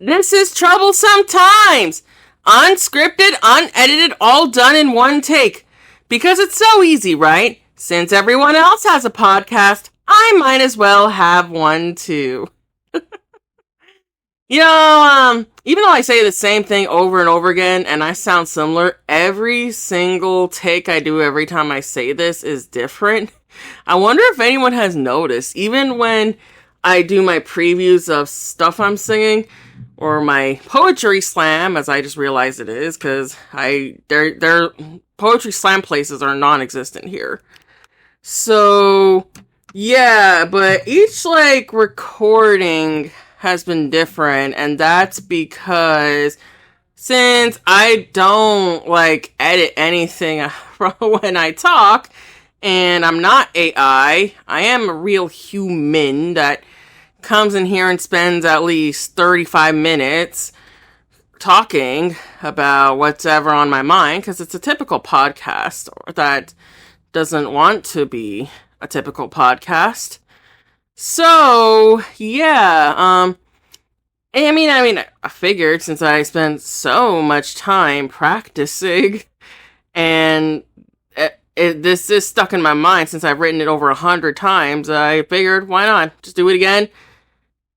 This is Troublesome Times! Unscripted, unedited, all done in one take. Because it's so easy, right? Since everyone else has a podcast, I might as well have one too. Even though I say the same thing over and over again and I sound similar, every single take I do every time I say this is different. I wonder if anyone has noticed, even when I do my previews of stuff I'm singing, or my poetry slam, as I just realized it is, because their poetry slam places are non-existent here. So, yeah, but each, recording has been different, and that's because since I don't, edit anything when I talk, and I'm not AI, I am a real human that comes in here and spends at least 35 minutes talking about whatever on my mind, because it's a typical podcast that doesn't want to be a typical podcast. So, yeah, I figured since I spent so much time practicing, and this is stuck in my mind since I've written it over 100 times, I figured, why not? Just do it again.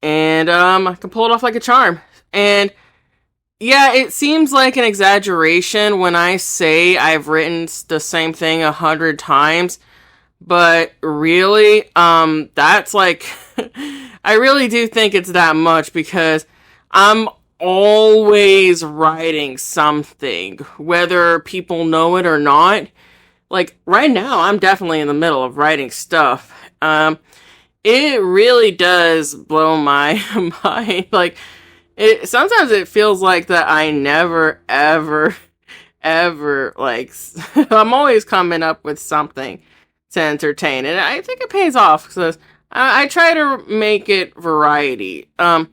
And, I can pull it off like a charm. And, yeah, it seems like an exaggeration when I say I've written the same thing 100 times. But really, that's I really do think it's that much because I'm always writing something, whether people know it or not. Right now, I'm definitely in the middle of writing stuff. It really does blow my mind. Sometimes it feels like that I never, ever, I'm always coming up with something to entertain. And I think it pays off because I try to make it variety. I'm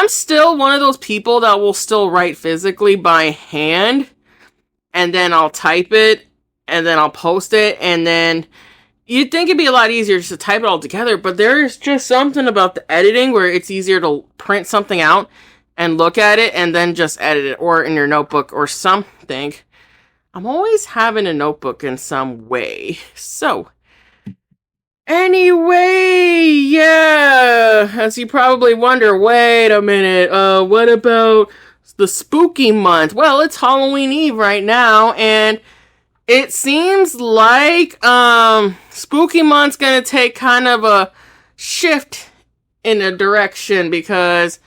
still one of those people that will still write physically by hand, and then I'll type it, and then I'll post it, and then you'd think it'd be a lot easier just to type it all together, but there's just something about the editing where it's easier to print something out and look at it and then just edit it, or in your notebook or something. I'm always having a notebook in some way. So, anyway, yeah, as you probably wonder, wait a minute, what about the spooky month? Well, it's Halloween Eve right now, and it seems like Spooky Month's gonna take kind of a shift in a direction because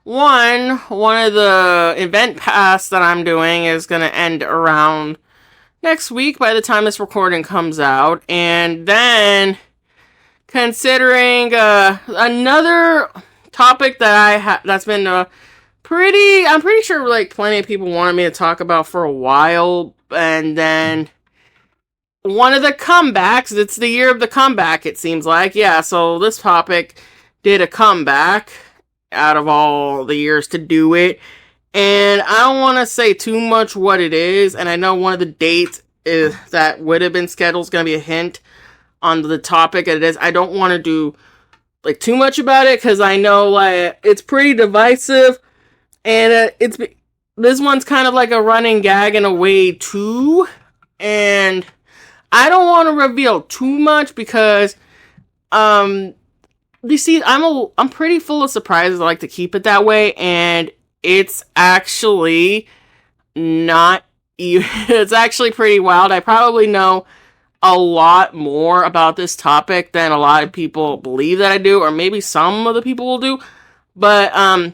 one of the event pass that I'm doing is gonna end around next week by the time this recording comes out, and then considering another topic that that's been I'm pretty sure plenty of people wanted me to talk about for a while. And then one of the comebacks, it's the year of the comeback, it seems like. Yeah, so this topic did a comeback out of all the years to do it. And I don't want to say too much what it is. And I know one of the dates that would have been scheduled is going to be a hint on the topic it is. I don't want to do too much about it because I know it's pretty divisive. And this one's kind of like a running gag in a way, too. And I don't want to reveal too much because, you see, I'm pretty full of surprises. I like to keep it that way. And it's actually not even, it's actually pretty wild. I probably know a lot more about this topic than a lot of people believe that I do, or maybe some of the people will do. But,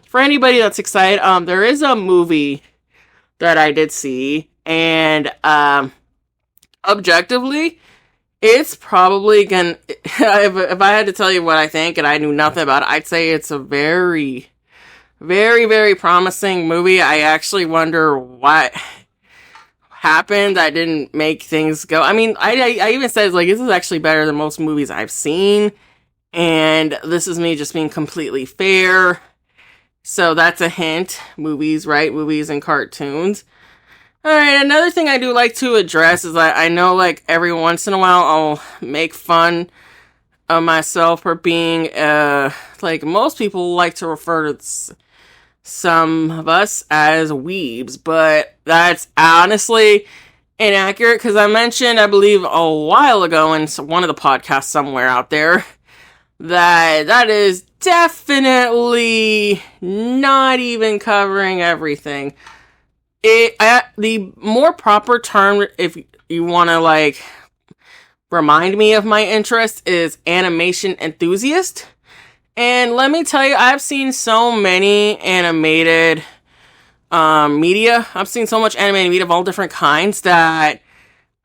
for anybody that's excited, there is a movie that I did see, and, objectively, it's probably gonna, if I had to tell you what I think, and I knew nothing about it, I'd say it's a very, very, very promising movie. I actually wonder what happened that didn't make things go. I even said, this is actually better than most movies I've seen. And this is me just being completely fair. So that's a hint. Movies, right? Movies and cartoons. Alright, another thing I do like to address is that I know every once in a while I'll make fun of myself for being, most people like to refer to some of us as weebs, but that's honestly inaccurate because I mentioned, I believe, a while ago in one of the podcasts somewhere out there that is definitely not even covering everything. The more proper term, if you want to like remind me of my interest, is animation enthusiast. And let me tell you, I've seen so many animated media. I've seen so much animated media of all different kinds that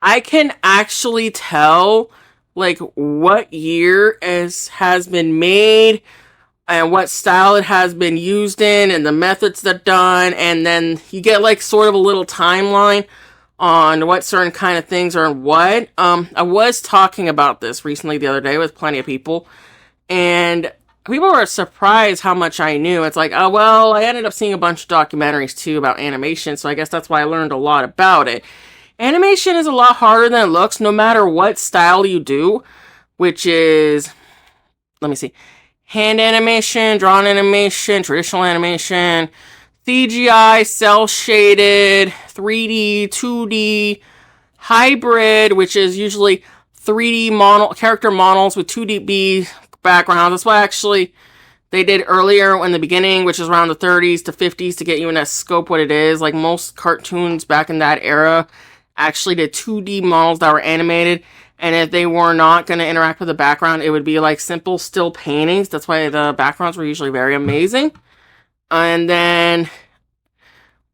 I can actually tell like what year has been made and what style it has been used in and the methods that done, and then you get like sort of a little timeline on what certain kind of things are and what. I was talking about this recently the other day with plenty of people, and people were surprised how much I knew. It's like, oh, well, I ended up seeing a bunch of documentaries too about animation, so I guess that's why I learned a lot about it. Animation is a lot harder than it looks, no matter what style you do, which is, let me see, hand animation, drawn animation, traditional animation, CGI, cel-shaded, 3D, 2D, hybrid, which is usually 3D character models with 2D backgrounds. That's why actually they did earlier in the beginning, which is around the 30s to 50s, to get you in a scope what it is. Like most cartoons back in that era actually did 2D models that were animated, and if they were not going to interact with the background, it would be like simple still paintings. That's why the backgrounds were usually very amazing. And then,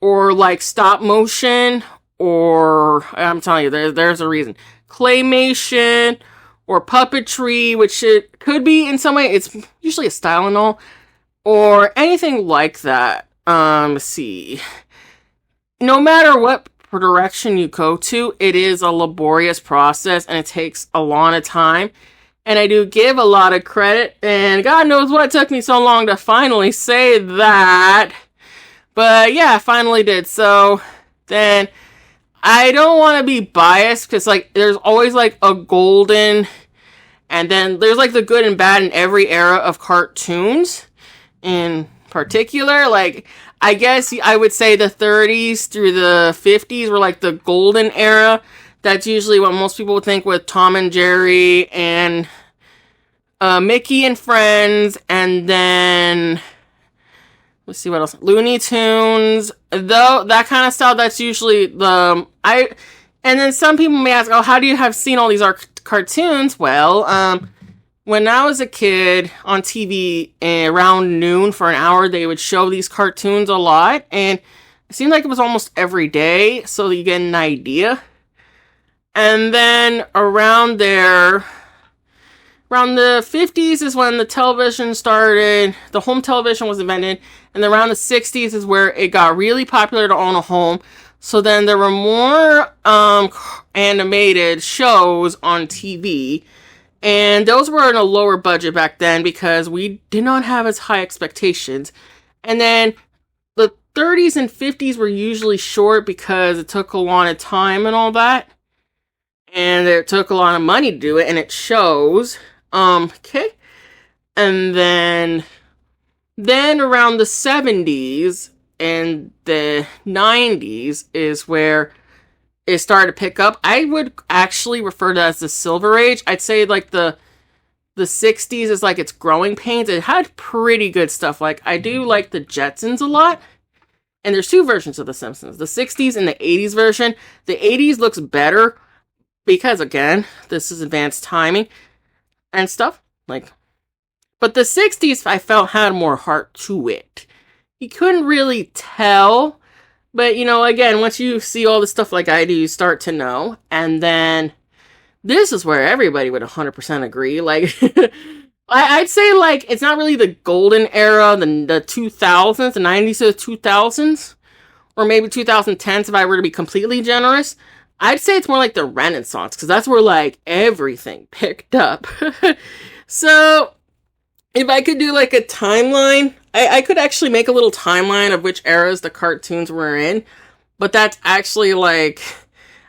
or like stop motion, or I'm telling you, there's a reason. Claymation, or puppetry, which it could be in some way. It's usually a style and all, or anything like that. Let's see. No matter what direction you go to, it is a laborious process and it takes a lot of time. And I do give a lot of credit, and God knows what took me so long to finally say that. But yeah, I finally did. So then I don't want to be biased because like there's always like a golden, and then there's like the good and bad in every era of cartoons. In particular, like I guess I would say the 30s through the 50s were like the golden era. That's usually what most people would think with Tom and Jerry and Mickey and Friends, and then let's see what else. Looney Tunes, though that kind of style. That's usually and then some people may ask, oh, how do you have seen all these cartoons? Well, when I was a kid on TV around noon for an hour, they would show these cartoons a lot, and it seemed like it was almost every day, so you get an idea. And then around the 50s is when the television started, the home television was invented, and then around the 60s is where it got really popular to own a home. So then there were more animated shows on TV, and those were in a lower budget back then because we did not have as high expectations. And then the 30s and 50s were usually short because it took a lot of time and all that. And it took a lot of money to do it, and it shows. Okay. And then around the 70s and the 90s is where it started to pick up. I would actually refer to that as the Silver Age. I'd say like the 60s is like its growing pains. It had pretty good stuff. Like I do like the Jetsons a lot. And there's two versions of The Simpsons. The 60s and the 80s version. The 80s looks better because again, this is advanced timing and stuff. Like, but the 60s I felt had more heart to it. You couldn't really tell. But, you know, again, once you see all the stuff like I do, you start to know. And then this is where everybody would 100% agree. Like, I'd say, like, it's not really the golden era, the 2000s, the 90s to the 2000s, or maybe 2010s if I were to be completely generous. I'd say it's more like the Renaissance, because that's where, like, everything picked up. So, if I could do, like, a timeline, I could actually make a little timeline of which eras the cartoons were in, but that's actually, like,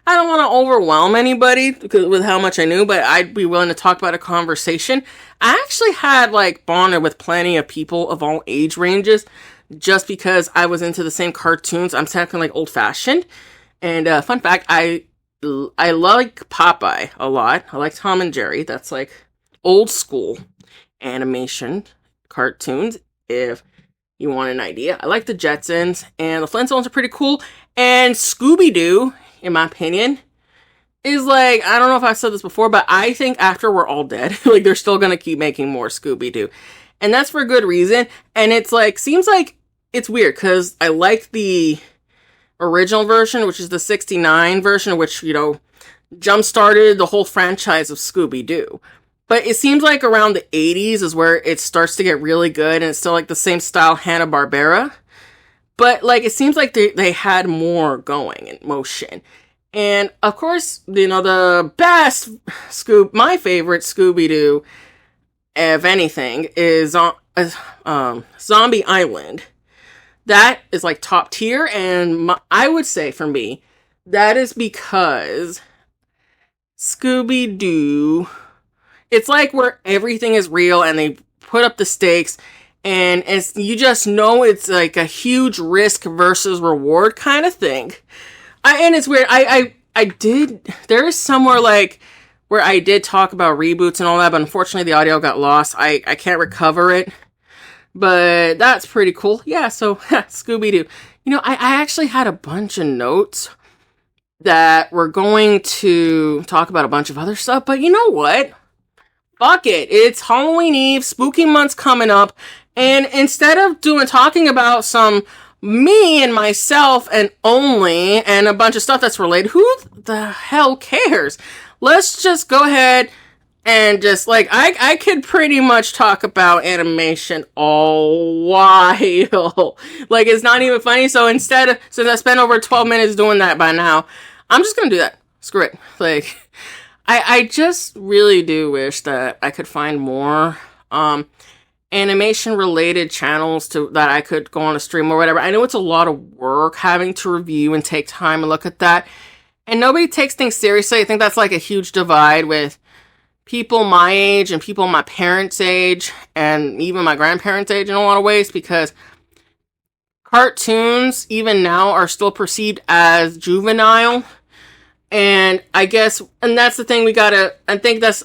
I don't want to overwhelm anybody with how much I knew, but I'd be willing to talk about a conversation. I actually had, like, bonded with plenty of people of all age ranges just because I was into the same cartoons. I'm technically, like, old-fashioned. And, fun fact, I like Popeye a lot. I like Tom and Jerry. That's, like, old school animation cartoons, if you want an idea. I like the Jetsons, and the Flintstones are pretty cool. And Scooby-Doo, in my opinion, is like, I don't know if I've said this before, but I think after we're all dead, like, they're still gonna keep making more Scooby-Doo. And that's for good reason. And it's like, seems like it's weird, because I like the original version, which is the 69 version, which, you know, jump-started the whole franchise of Scooby-Doo. But it seems like around the 80s is where it starts to get really good, and it's still, like, the same style Hanna-Barbera. But, like, it seems like they had more going in motion. And, of course, you know, the best my favorite Scooby-Doo, if anything, is Zombie Island. That is, like, top tier, and I would say, for me, that is because Scooby-Doo, it's like where everything is real, and they put up the stakes, and you just know it's, like, a huge risk versus reward kind of thing. And it's weird, there is somewhere, like, where I did talk about reboots and all that, but unfortunately the audio got lost. I can't recover it. But that's pretty cool. Yeah, so Scooby-Doo. You know, I actually had a bunch of notes that were going to talk about a bunch of other stuff, but you know what? Fuck it. It's Halloween Eve, spooky month's coming up, and instead of talking about some me and myself and only, and a bunch of stuff that's related, who the hell cares? Let's just go ahead and just, like, I could pretty much talk about animation all while. Like, it's not even funny. So since I spent over 12 minutes doing that by now, I'm just gonna do that. Screw it. Like, I just really do wish that I could find more, animation related channels that I could go on a stream or whatever. I know it's a lot of work having to review and take time and look at that. And nobody takes things seriously. I think that's, like, a huge divide with people my age and people my parents' age and even my grandparents' age in a lot of ways, because cartoons, even now, are still perceived as juvenile. And I guess, and that's the thing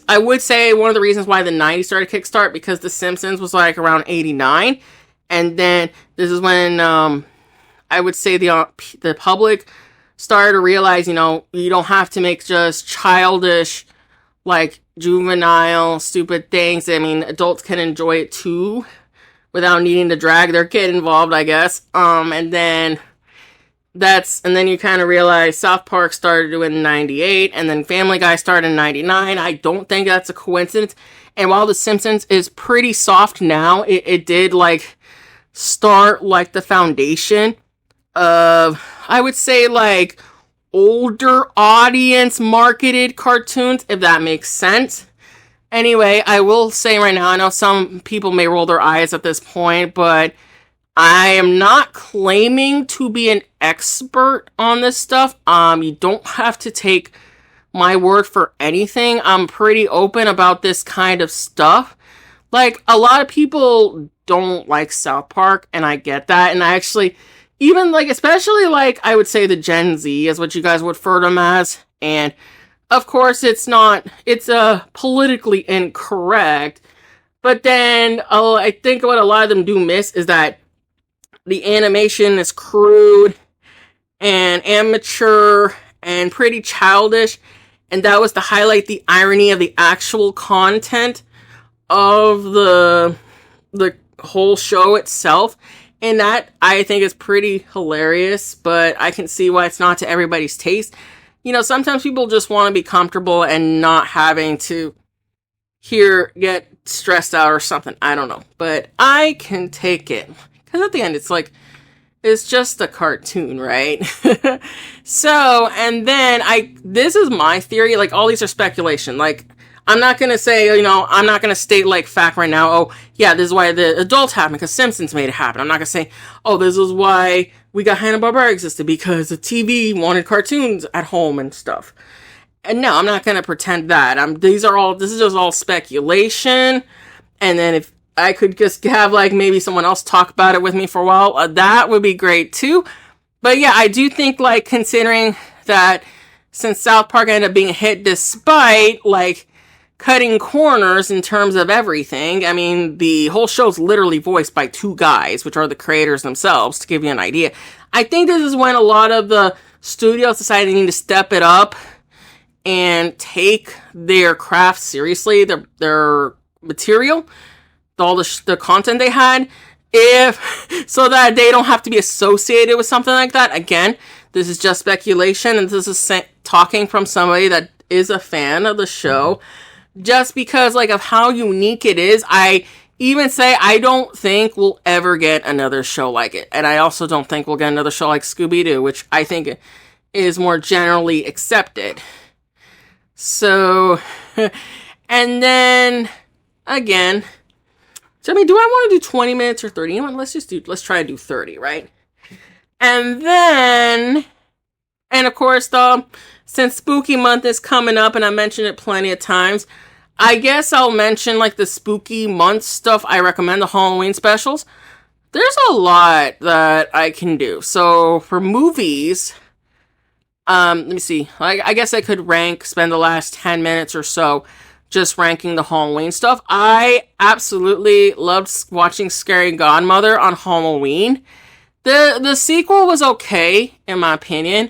I would say one of the reasons why the 90s started to kickstart, because The Simpsons was, like, around 89. And then this is when, I would say the public started to realize, you know, you don't have to make just childish, like, juvenile, stupid things. I mean, adults can enjoy it too, without needing to drag their kid involved, I guess. And then you kind of realize South Park started doing in 98, and then Family Guy started in 99. I don't think that's a coincidence. And while The Simpsons is pretty soft now, it did, like, start, like, the foundation of, I would say, like, older audience marketed cartoons, if that makes sense. Anyway, I will say right now, I know some people may roll their eyes at this point, but I am not claiming to be an expert on this stuff. You don't have to take my word for anything. I'm pretty open about this kind of stuff. Like, a lot of people don't like South Park, and I get that, and I actually, even, like, especially, like, I would say the Gen Z is what you guys would refer to them as. And, of course, it's politically incorrect. But then, I think what a lot of them do miss is that the animation is crude and amateur and pretty childish. And that was to highlight the irony of the actual content of the whole show itself. And that, I think, is pretty hilarious, but I can see why it's not to everybody's taste. You know, sometimes people just want to be comfortable and not having to get stressed out or something. I don't know. But I can take it. Because at the end, it's like, it's just a cartoon, right? So, and then this is my theory. Like, all these are speculation. Like, I'm not going to say, you know, I'm not going to state, like, fact right now, oh, yeah, this is why the adults happen, because Simpsons made it happen. I'm not going to say, oh, this is why we got Hanna-Barbera existed, because the TV wanted cartoons at home and stuff. And no, I'm not going to pretend that. This is just all speculation. And then if I could just have like maybe someone else talk about it with me for a while, that would be great too. But yeah, I do think like considering that since South Park ended up being a hit despite like cutting corners in terms of everything. I mean, the whole show's literally voiced by two guys, which are the creators themselves, to give you an idea. I think this is when a lot of the studios decided they need to step it up and take their craft seriously, their material, all the content they had, so that they don't have to be associated with something like that. Again, this is just speculation, and this is talking from somebody that is a fan of the show. Just because, like, of how unique it is, I even say I don't think we'll ever get another show like it. And I also don't think we'll get another show like Scooby-Doo, which I think is more generally accepted. So, and then, again, so I mean, do I want to do 20 minutes or 30? You know what, let's try to do 30, right? And then, and of course, though, since Spooky Month is coming up, and I mentioned it plenty of times, I guess I'll mention, like, the Spooky Month stuff. I recommend the Halloween specials. There's a lot that I can do. So, for movies, let me see. I guess I could spend the last 10 minutes or so just ranking the Halloween stuff. I absolutely loved watching Scary Godmother on Halloween. The sequel was okay, in my opinion,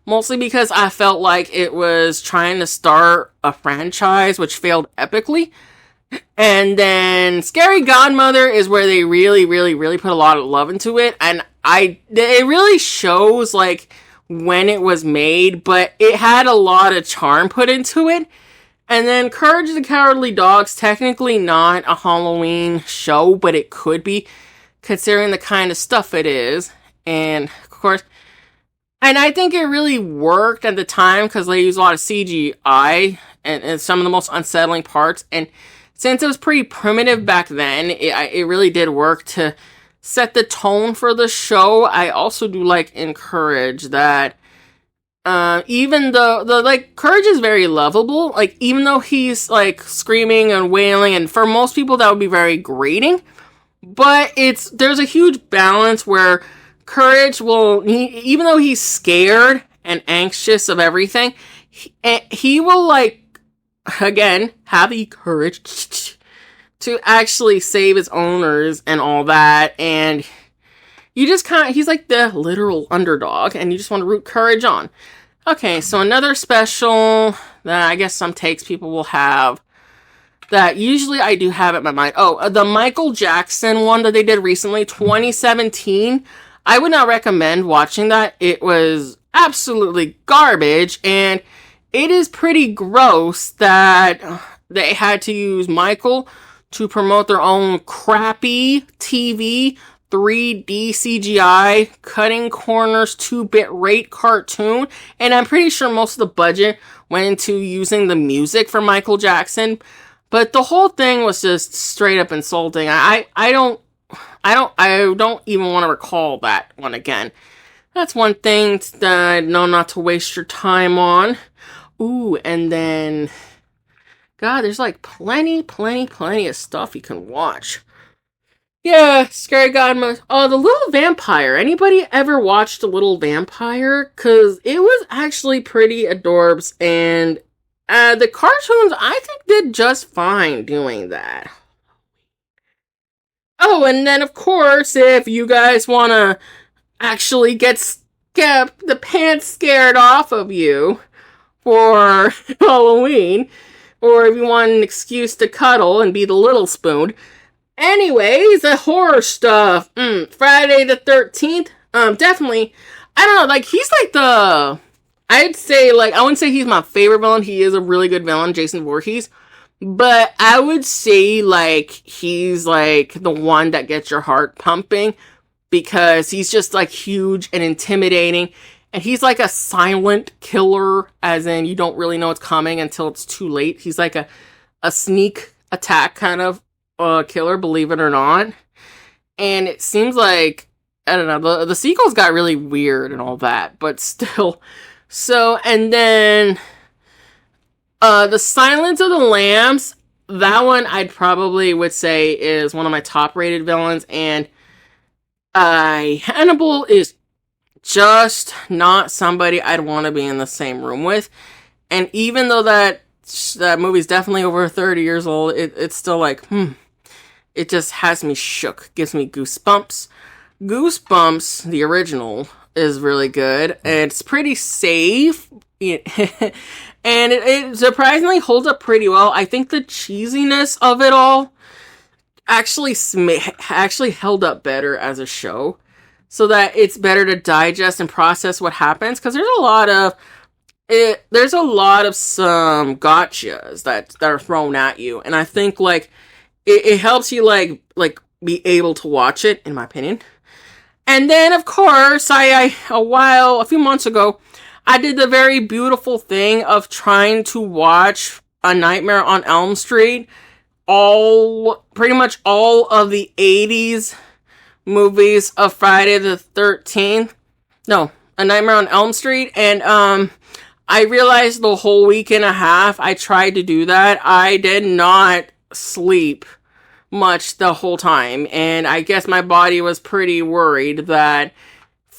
mostly because I felt like it was trying to start a franchise, which failed epically. And then Scary Godmother is where they really, really, really put a lot of love into it. And it really shows, like, when it was made, but it had a lot of charm put into it. And then Courage the Cowardly Dog's technically not a Halloween show, but it could be, considering the kind of stuff it is. And, of course, and I think it really worked at the time because they used a lot of CGI and some of the most unsettling parts. And since it was pretty primitive back then, it really did work to set the tone for the show. I also do encourage that even though like Courage is very lovable, like even though he's like screaming and wailing, and for most people that would be very grating, but there's a huge balance where Courage even though he's scared and anxious of everything, he will again have the courage to actually save his owners and all that, and you just he's like the literal underdog, and you just want to root Courage on. Okay, so another special that I guess some takes people will have that usually I do have in my mind. Oh, the Michael Jackson one that they did recently, 2017. I would not recommend watching that. It was absolutely garbage, and it is pretty gross that they had to use Michael to promote their own crappy TV 3D CGI, cutting corners, 2-bit rate cartoon, and I'm pretty sure most of the budget went into using the music for Michael Jackson, but the whole thing was just straight up insulting. I don't even want to recall that one again. That's one thing that I know not to waste your time on. Ooh, and then, God, there's plenty of stuff you can watch. Yeah, Scary Godmother. Oh, The Little Vampire. Anybody ever watched The Little Vampire? Because it was actually pretty adorbs, and the cartoons, I think, did just fine doing that. Oh, and then, of course, if you guys want to actually get the pants scared off of you for Halloween, or if you want an excuse to cuddle and be the little spoon. Anyways, the horror stuff. Friday the 13th. Definitely. I don't know, he's I'd say, I wouldn't say he's my favorite villain. He is a really good villain, Jason Voorhees. But I would say, he's, the one that gets your heart pumping. Because he's just, huge and intimidating. And he's, a silent killer. As in, you don't really know it's coming until it's too late. He's, a sneak attack kind of killer, believe it or not. And it seems I don't know, the sequels got really weird and all that, but still. So, and then The Silence of the Lambs, that one I'd probably would say is one of my top rated villains, and Hannibal is just not somebody I'd want to be in the same room with. And even though that movie's definitely over 30 years old, it's still like, it just has me shook, gives me goosebumps. Goosebumps, the original, is really good. It's pretty safe. And it surprisingly holds up pretty well. I think the cheesiness of it all actually held up better as a show, so that it's better to digest and process what happens. Because there's a lot of some gotchas that are thrown at you, and I think like it helps you like be able to watch it, in my opinion. And then of course a few months ago, I did the very beautiful thing of trying to watch A Nightmare on Elm Street, pretty much all of the 80s movies of Friday the 13th. No, A Nightmare on Elm Street. And I realized the whole week and a half I tried to do that, I did not sleep much the whole time. And I guess my body was pretty worried that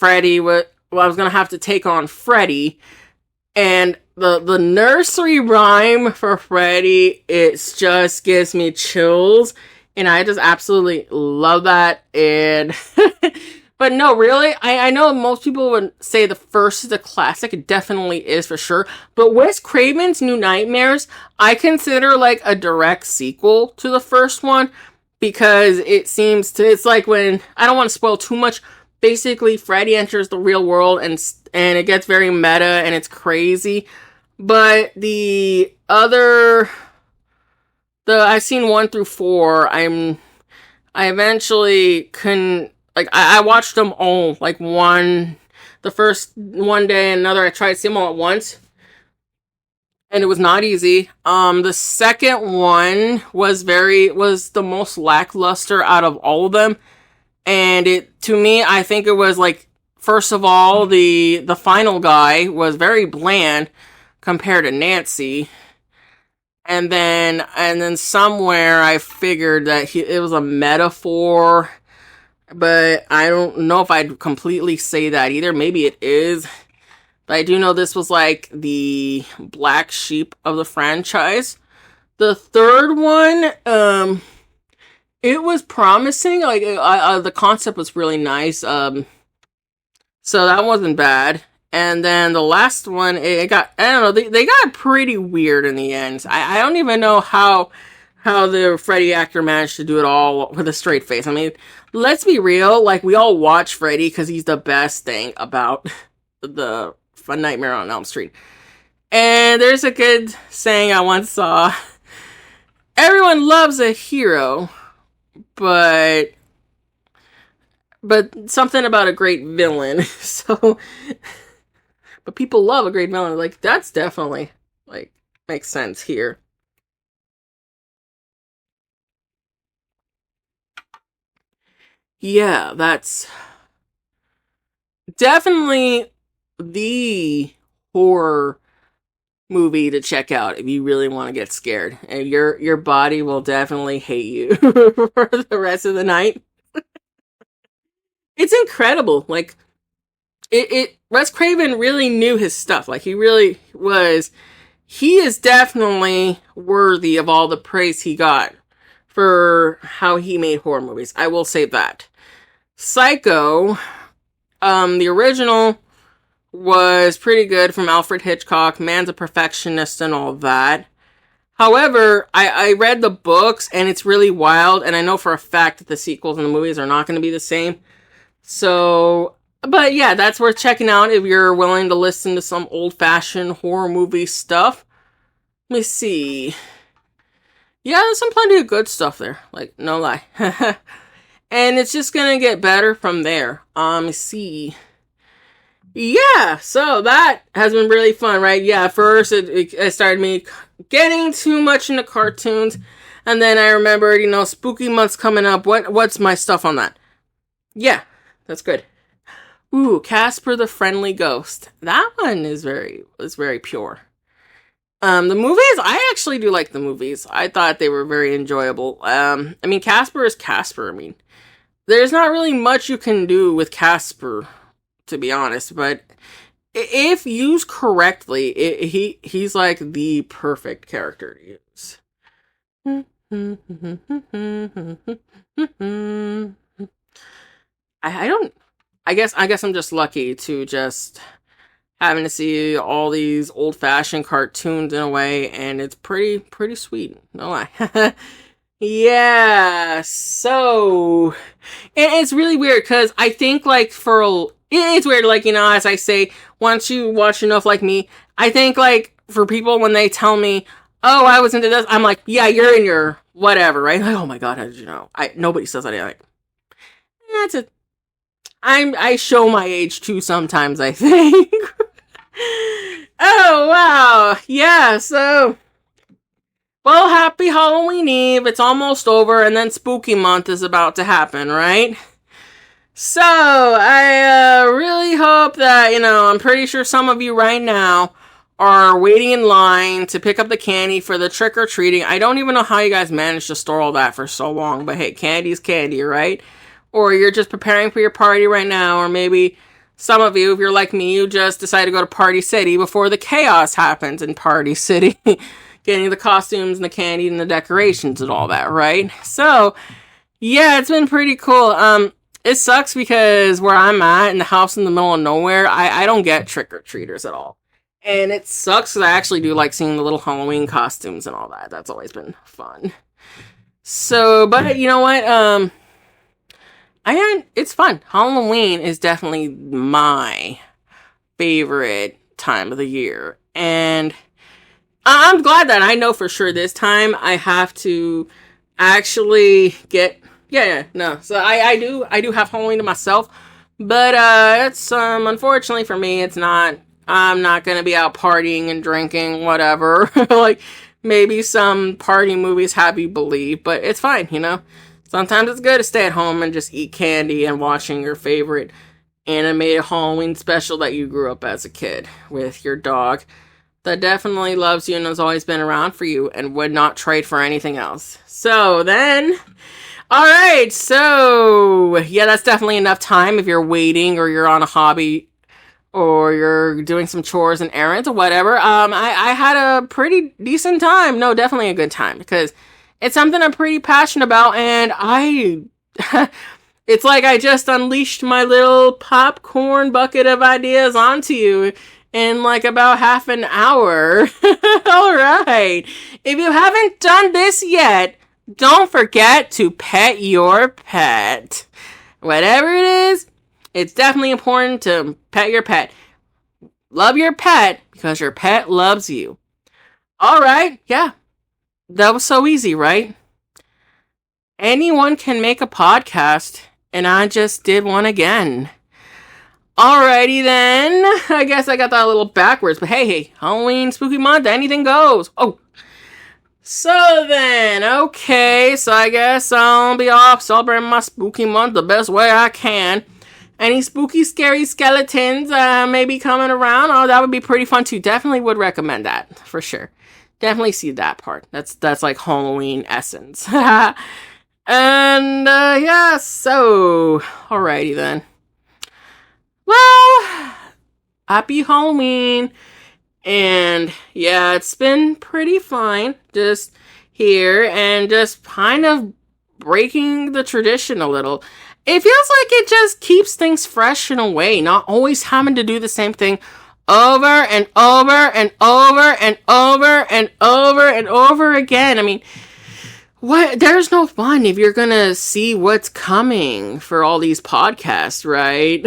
I was going to have to take on Freddy. And the nursery rhyme for Freddy, it just gives me chills. And I just absolutely love that. And but no, really, I know most people would say the first is a classic. It definitely is for sure. But Wes Craven's New Nightmares, I consider like a direct sequel to the first one. Because it's like when, I don't want to spoil too much, basically Freddy enters the real world and it gets very meta and it's crazy. But I've seen 1 through 4. I eventually couldn't, like, I watched them all, like the first one day and another. I tried to see them all at once, and it was not easy. The second one was the most lackluster out of all of them. And to me, I think it was like, first of all, the final guy was very bland compared to Nancy. And then somewhere I figured that it was a metaphor, but I don't know if I'd completely say that either. Maybe it is. But I do know this was like the black sheep of the franchise. The third one, it was promising. Like, the concept was really nice. So that wasn't bad. And then the last one, I don't know, they got pretty weird in the end. I don't even know how the Freddy actor managed to do it all with a straight face. I mean, let's be real. Like, we all watch Freddy because he's the best thing about the Nightmare on Elm Street. And there's a good saying I once saw. Everyone loves a hero, but something about a great villain. So, but people love a great villain. Like, that's definitely, like, makes sense here. Yeah, that's definitely the horror movie to check out if you really want to get scared. And your body will definitely hate you for the rest of the night. It's incredible. Like, Wes Craven really knew his stuff. Like, he is definitely worthy of all the praise he got for how he made horror movies. I will say that. Psycho, the original was pretty good, from Alfred Hitchcock. Man's a perfectionist and all that. However, I read the books and it's really wild, and I know for a fact that the sequels and the movies are not going to be the same. So, but yeah, that's worth checking out if you're willing to listen to some old-fashioned horror movie stuff. Let me see. Yeah, there's some plenty of good stuff there. Like, no lie. And it's just gonna get better from there. Let me see. Yeah, so that has been really fun, right? Yeah, first it started me getting too much into cartoons. And then I remembered, spooky month's coming up. What's my stuff on that? Yeah, that's good. Ooh, Casper the Friendly Ghost. That one is very pure. The movies, I actually do like the movies. I thought they were very enjoyable. I mean, Casper is Casper. I mean, there's not really much you can do with Casper, to be honest, but if used correctly, he's like the perfect character to use. I guess I'm just lucky to just having to see all these old-fashioned cartoons in a way, and it's pretty sweet. No lie. Yeah, so it's really weird because I think like it's weird, like, you know, as I say, once you watch enough like me, I think like for people when they tell me, oh, I was into this, I'm like, yeah, you're in your whatever, right? Like, oh my god, how did you know? Nobody says that. I'm like, that's it. I show my age too sometimes, I think. Oh wow, yeah, so. Well, happy Halloween Eve. It's almost over, and then Spooky Month is about to happen, right? So, I really hope that, you know, I'm pretty sure some of you right now are waiting in line to pick up the candy for the trick-or-treating. I don't even know how you guys managed to store all that for so long, but hey, candy's candy, right? Or you're just preparing for your party right now, or maybe some of you, if you're like me, you just decide to go to Party City before the chaos happens in Party City. Getting the costumes and the candy and the decorations and all that, right? So, yeah, it's been pretty cool. It sucks because where I'm at, in the house in the middle of nowhere, I don't get trick-or-treaters at all. And it sucks because I actually do like seeing the little Halloween costumes and all that. That's always been fun. So, but you know what? It's fun. Halloween is definitely my favorite time of the year. And I'm glad that I know for sure this time I have to actually get, So I do have Halloween to myself, but it's unfortunately for me, it's not. I'm not gonna be out partying and drinking, whatever. Like maybe some party movies have you believe, but it's fine, you know. Sometimes it's good to stay at home and just eat candy and watching your favorite animated Halloween special that you grew up as a kid with your dog. That definitely loves you and has always been around for you and would not trade for anything else. So then, alright, so yeah, that's definitely enough time if you're waiting or you're on a hobby or you're doing some chores and errands or whatever. I had a pretty decent time. No, definitely a good time because it's something I'm pretty passionate about, and it's like I just unleashed my little popcorn bucket of ideas onto you in like about half an hour. Alright. If you haven't done this yet, don't forget to pet your pet. Whatever it is, it's definitely important to pet your pet. Love your pet because your pet loves you. Alright, yeah. That was so easy, right? Anyone can make a podcast, and I just did one again. Alrighty then. I guess I got that a little backwards, but hey, Halloween, Spooky Month, anything goes. Oh. So then, okay, so I guess I'll be off celebrating my Spooky Month the best way I can. Any spooky, scary skeletons maybe coming around? Oh, that would be pretty fun too. Definitely would recommend that, for sure. Definitely see that part. That's like Halloween essence. And, yeah, so, alrighty then. Well, happy Halloween. And yeah, it's been pretty fine just here and just kind of breaking the tradition a little. It feels like it just keeps things fresh in a way, not always having to do the same thing over and over and over and over and over and over again. I mean, what? There's no fun if you're gonna see what's coming for all these podcasts, right?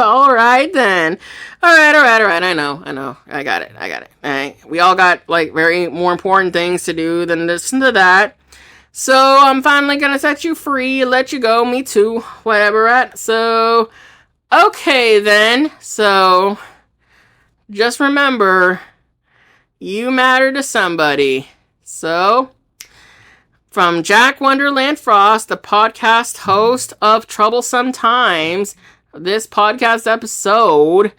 All right, then. All right. I know. I got it. All right. We all got, like, very more important things to do than listen to that. So, I'm finally gonna set you free, let you go, me too, whatever, right? So, okay, then. So, just remember, you matter to somebody. So, from Jack Wonderland Frost, the podcast host of Troublesome Times, this podcast episode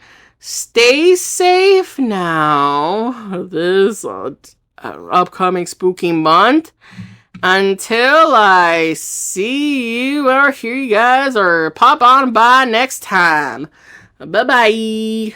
stay safe now this upcoming spooky month. Until I see you or hear you guys or pop on by next time. Bye-bye.